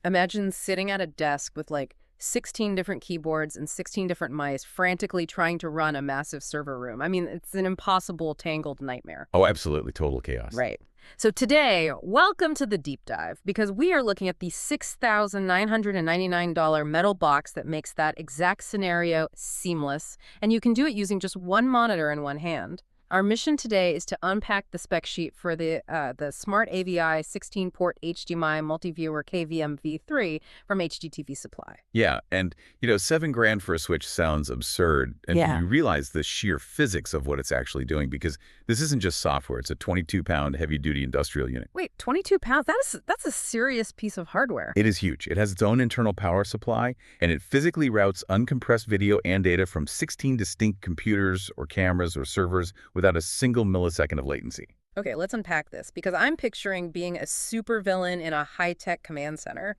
Imagine sitting at a desk with like 16 different keyboards and 16 different mice frantically trying to run a massive server room. I mean, it's an impossible, tangled nightmare. Oh, absolutely. Total chaos. Right. So today, welcome to the deep dive, because we are looking at the $6,999 metal box that makes that exact scenario seamless, and you can do it using just one monitor in one hand. Our mission today is to unpack the spec sheet for the Smart-AVI 16-port HDMI Multiviewer KVM V3 from HDTVSupply. Yeah, and, $7,000 for a Switch sounds absurd, and Yeah. you realize the sheer physics of what it's actually doing, because this isn't just software. It's a 22-pound heavy-duty industrial unit. Wait, 22 pounds? That's a serious piece of hardware. It is huge. It has its own internal power supply, and it physically routes uncompressed video and data from 16 distinct computers or cameras or servers without a single millisecond of latency. Okay, let's unpack this, because I'm picturing being a supervillain in a high-tech command center.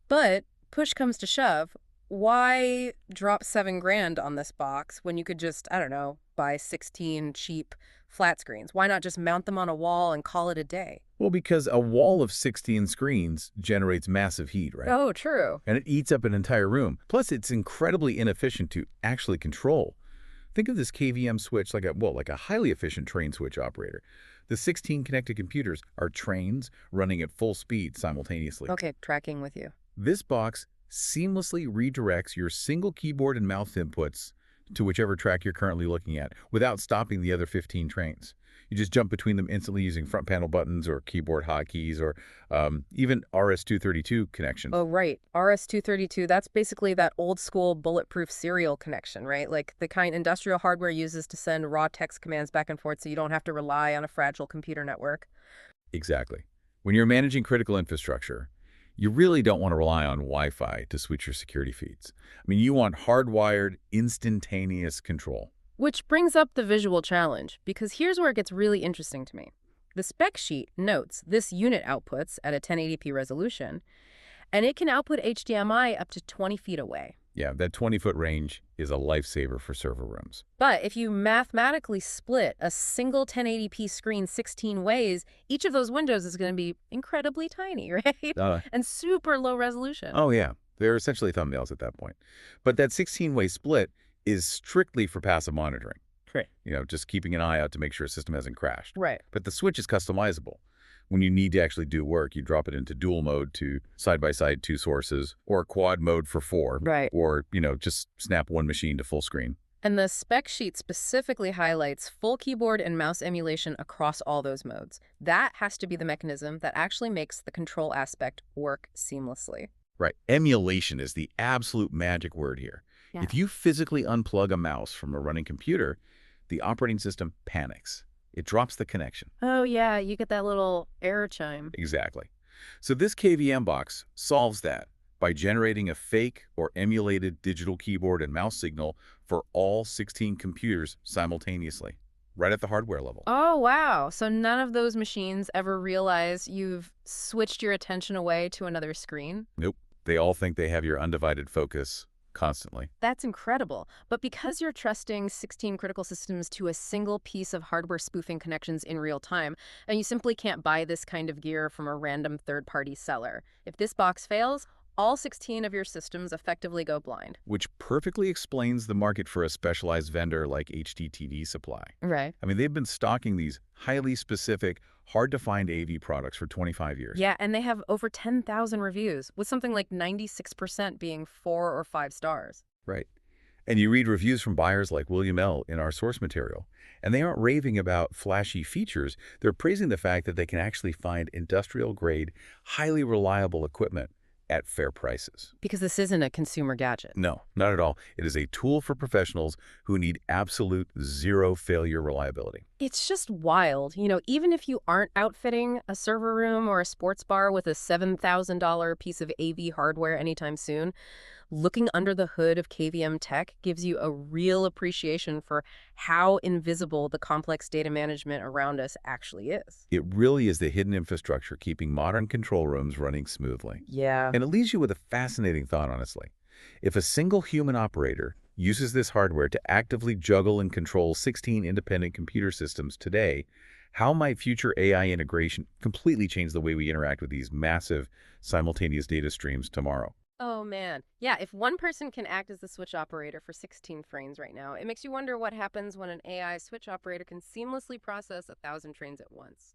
But push comes to shove, why drop $7,000 on this box when you could just, I don't know, buy 16 cheap flat screens? Why not just mount them on a wall and call it a day? Well, because a wall of 16 screens generates massive heat, right? Oh, true. And it eats up an entire room. Plus, it's incredibly inefficient to actually control. Think of this KVM switch like a highly efficient train switch operator. The 16 connected computers are trains running at full speed simultaneously. Okay, tracking with you. This box seamlessly redirects your single keyboard and mouse inputs to whichever track you're currently looking at without stopping the other 15 trains. You just jump between them instantly using front panel buttons or keyboard hotkeys or even RS-232 connections. Oh, right. RS-232, that's basically that old school bulletproof serial connection, right? Like the kind industrial hardware uses to send raw text commands back and forth so you don't have to rely on a fragile computer network. Exactly. When you're managing critical infrastructure, you really don't want to rely on Wi-Fi to switch your security feeds. I mean, you want hardwired, instantaneous control. Which brings up the visual challenge, because here's where it gets really interesting to me. The spec sheet notes this unit outputs at a 1080p resolution, and it can output HDMI up to 20 feet away. Yeah, that 20-foot range is a lifesaver for server rooms. But if you mathematically split a single 1080p screen 16 ways, each of those windows is going to be incredibly tiny, right? And super low resolution. Oh, yeah. They're essentially thumbnails at that point. But that 16-way split is strictly for passive monitoring. Right. Just keeping an eye out to make sure a system hasn't crashed. Right. But the switch is customizable. When you need to actually do work, you drop it into dual mode to side-by-side 2 sources, or quad mode for 4. Right. Or, just snap one machine to full screen. And the spec sheet specifically highlights full keyboard and mouse emulation across all those modes. That has to be the mechanism that actually makes the control aspect work seamlessly. Right. Emulation is the absolute magic word here. Yeah. If you physically unplug a mouse from a running computer, the operating system panics. It drops the connection. Oh, yeah, you get that little error chime. Exactly. So this KVM box solves that by generating a fake or emulated digital keyboard and mouse signal for all 16 computers simultaneously, right at the hardware level. Oh, wow. So none of those machines ever realize you've switched your attention away to another screen? Nope. They all think they have your undivided focus constantly. That's incredible. But because you're trusting 16 critical systems to a single piece of hardware spoofing connections in real time, and you simply can't buy this kind of gear from a random third-party seller. If this box fails, all 16 of your systems effectively go blind. Which perfectly explains the market for a specialized vendor like HDTVSupply. Right. I mean, they've been stocking these highly specific, hard-to-find AV products for 25 years. Yeah, and they have over 10,000 reviews, with something like 96% being 4 or 5 stars. Right. And you read reviews from buyers like William L. in our source material, and they aren't raving about flashy features. They're praising the fact that they can actually find industrial-grade, highly reliable equipment at fair prices. Because this isn't a consumer gadget. No, not at all. It is a tool for professionals who need absolute zero-failure reliability. It's just wild. Even if you aren't outfitting a server room or a sports bar with a $7,000 piece of AV hardware anytime soon, looking under the hood of KVM tech gives you a real appreciation for how invisible the complex data management around us actually is. It really is the hidden infrastructure keeping modern control rooms running smoothly. Yeah. And it leaves you with a fascinating thought, honestly. If a single human operator uses this hardware to actively juggle and control 16 independent computer systems today, How might future AI integration completely change the way we interact with these massive simultaneous data streams tomorrow? Oh man. Yeah, if one person can act as the switch operator for 16 trains right now, it makes you wonder what happens when an AI switch operator can seamlessly process 1,000 trains at once.